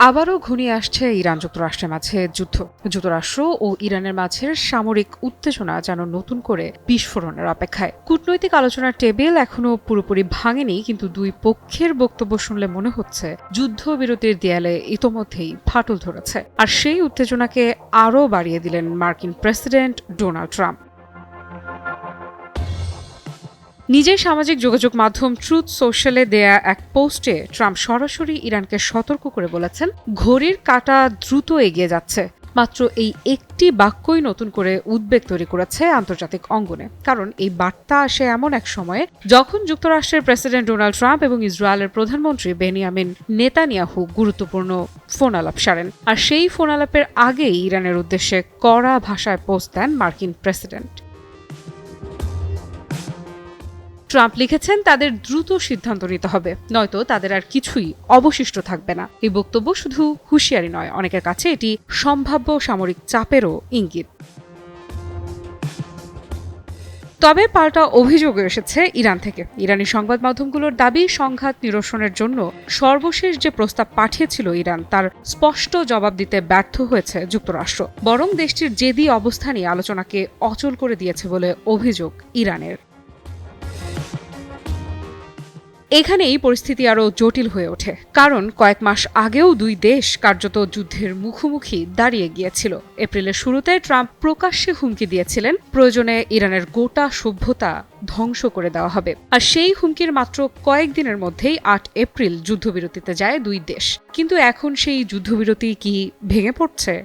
আবারও ঘনিয়ে আসছে ইরান যুক্তরাষ্ট্রের মাঝে যুদ্ধ। যুক্তরাষ্ট্র ও ইরানের মাঝের সামরিক উত্তেজনা যেন নতুন করে বিস্ফোরণের অপেক্ষায়। কূটনৈতিক আলোচনার টেবিল এখনো পুরোপুরি ভাঙেনি, কিন্তু দুই পক্ষের বক্তব্য শুনলে মনে হচ্ছে যুদ্ধবিরতির দেয়ালে ইতোমধ্যেই ফাটল ধরেছে। আর সেই উত্তেজনাকে আরও বাড়িয়ে দিলেন মার্কিন প্রেসিডেন্ট ডোনাল্ড ট্রাম্প। নিজের সামাজিক যোগাযোগ মাধ্যম ট্রুথ সোশ্যালে দেয়া এক পোস্টে ট্রাম্প সরাসরি ইরানকে সতর্ক করে বলেছেন, ঘড়ির কাঁটা দ্রুত এগিয়ে যাচ্ছে। মাত্র এই একটি বাক্যই নতুন করে উদ্বেগ তৈরি করেছে আন্তর্জাতিক অঙ্গনে। কারণ এই বার্তা আসে এমন এক সময়ে যখন যুক্তরাষ্ট্রের প্রেসিডেন্ট ডোনাল্ড ট্রাম্প এবং ইসরায়েলের প্রধানমন্ত্রী বেনিয়ামিন নেতানিয়াহু গুরুত্বপূর্ণ ফোন আলাপ সারেন। আর সেই ফোন আলাপের আগেই ইরানের উদ্দেশ্যে কড়া ভাষায় পোস্ট দেন মার্কিন প্রেসিডেন্ট। ট্রাম্প লিখেছেন, তাদের দ্রুত সিদ্ধান্ত নিতে হবে, নয়তো তাদের আর কিছুই অবশিষ্ট থাকবে না। এই বক্তব্য শুধু হুঁশিয়ারি নয়, অনেকের কাছে এটি সম্ভাব্য সামরিক চাপেরও ইঙ্গিত। তবে পাল্টা অভিযোগও এসেছে ইরান থেকে। ইরানি সংবাদ মাধ্যমগুলোর দাবি, সংঘাত নিরসনের জন্য সর্বশেষ যে প্রস্তাব পাঠিয়েছিল ইরান, তার স্পষ্ট জবাব দিতে ব্যর্থ হয়েছে যুক্তরাষ্ট্র। বরং দেশটির জেদি অবস্থানই আলোচনাকে অচল করে দিয়েছে বলে অভিযোগ ইরানের। এখানেই পরিস্থিতি আরও জটিল হয়ে ওঠে, কারণ কয়েক মাস আগেও দুই দেশ কার্যত যুদ্ধের মুখোমুখি দাঁড়িয়ে গিয়েছিল। এপ্রিলের শুরুতে ট্রাম্প প্রকাশ্যে হুমকি দিয়েছিলেন, প্রয়োজনে ইরানের গোটা সভ্যতা ধ্বংস করে দেওয়া হবে। আর সেই হুমকির মাত্র কয়েকদিনের মধ্যেই ৮ এপ্রিল যুদ্ধবিরতিতে যায় দুই দেশ। কিন্তু এখন সেই যুদ্ধবিরতি কি ভেঙে পড়ছে?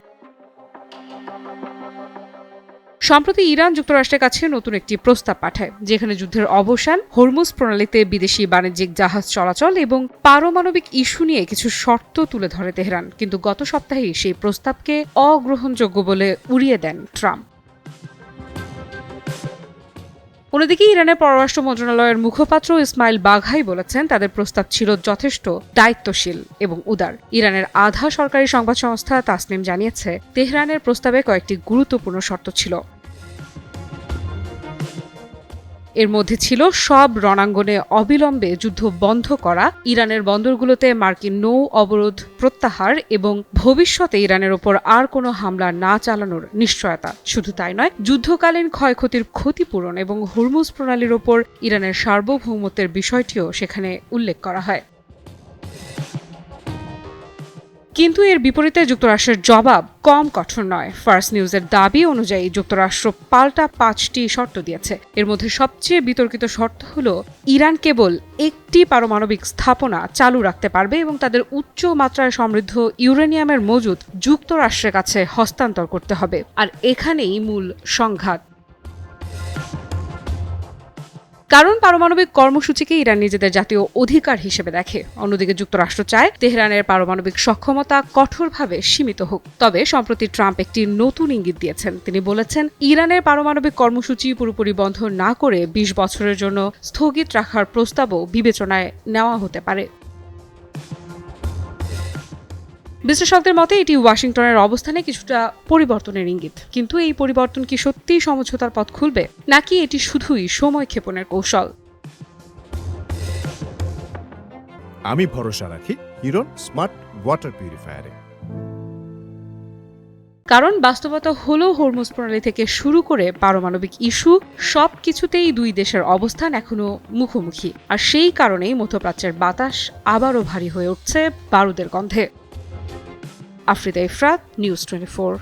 সম্প্রতি ইরান যুক্তরাষ্ট্রের কাছে নতুন একটি প্রস্তাব পাঠায়, যেখানে যুদ্ধের অবসান, হরমুজ প্রণালীতে বিদেশি বাণিজ্যিক জাহাজ চলাচল এবং পারমাণবিক ইস্যু নিয়ে কিছু শর্ত তুলে ধরে তেহরান। কিন্তু গত সপ্তাহেই সেই প্রস্তাবকে অগ্রহণযোগ্য বলে উড়িয়ে দেন ট্রাম্প। অন্যদিকে ইরানের পররাষ্ট্র মন্ত্রণালয়ের মুখপাত্র ইসমাইল বাঘাই বলেছেন, তাদের প্রস্তাব ছিল যথেষ্ট দায়িত্বশীল এবং উদার। ইরানের আধা সরকারি সংবাদ সংস্থা তাসনিম জানিয়েছে, তেহরানের প্রস্তাবে কয়েকটি গুরুত্বপূর্ণ শর্ত ছিল। এর মধ্যে ছিল সব রণাঙ্গনে অবিলম্বে যুদ্ধ বন্ধ করা, ইরানের বন্দরগুলোতে মার্কিন নৌ অবরোধ প্রত্যাহার এবং ভবিষ্যতে ইরানের ওপর আর কোনো হামলা না চালানোর নিশ্চয়তা। শুধু তাই নয়, যুদ্ধকালীন ক্ষয়ক্ষতির ক্ষতিপূরণ এবং হরমুজ প্রণালীর ওপর ইরানের সার্বভৌমত্বের বিষয়টিও সেখানে উল্লেখ করা হয়। কিন্তু এর বিপরীতে যুক্তরাষ্ট্রের জবাব কম কঠোর নয়। ফার্স্ট নিউজের দাবি অনুযায়ী যুক্তরাষ্ট্র পাল্টা 5টি শর্ত দিয়েছে। এর মধ্যে সবচেয়ে বিতর্কিত শর্ত হল, ইরান কেবল একটি পারমাণবিক স্থাপনা চালু রাখতে পারবে এবং তাদের উচ্চ মাত্রায় সমৃদ্ধ ইউরেনিয়ামের মজুদ যুক্তরাষ্ট্রের কাছে হস্তান্তর করতে হবে। আর এখানেই মূল সংঘাত। কারণ পারমাণবিক কর্মসূচিকে ইরান নিজেদের জাতীয় অধিকার হিসেবে দেখে। অন্যদিকে যুক্তরাষ্ট্র চায় তেহরানের পারমাণবিক সক্ষমতা কঠোরভাবে সীমিত হোক। তবে সম্প্রতি ট্রাম্প একটি নতুন ইঙ্গিত দিয়েছেন। তিনি বলেছেন, ইরানের পারমাণবিক কর্মসূচি পুরোপুরি বন্ধ না করে 20 বছরের জন্য স্থগিত রাখার প্রস্তাবও বিবেচনায় নেওয়া হতে পারে। বিশ্লেষকদের মতে এটি ওয়াশিংটনের অবস্থানে কিছুটা পরিবর্তনের ইঙ্গিত। কিন্তু এই পরিবর্তন কি সত্যিই সমঝোতার পথ খুলবে, নাকি এটি শুধুই সময় ক্ষেপণের কৌশল? আমি ভরসা রাখি হিরন স্মার্ট ওয়াটার পিউরিফায়ারে। কারণ বাস্তবতা হলো, হরমুজ প্রণালী থেকে শুরু করে পারমাণবিক ইস্যু, সবকিছুতেই দুই দেশের অবস্থান এখনো মুখোমুখি। আর সেই কারণেই মধ্যপ্রাচ্যের বাতাস আবারও ভারী হয়ে উঠছে বারুদের গন্ধে। আফ্রিদা ইফরাত, নিউজ 24।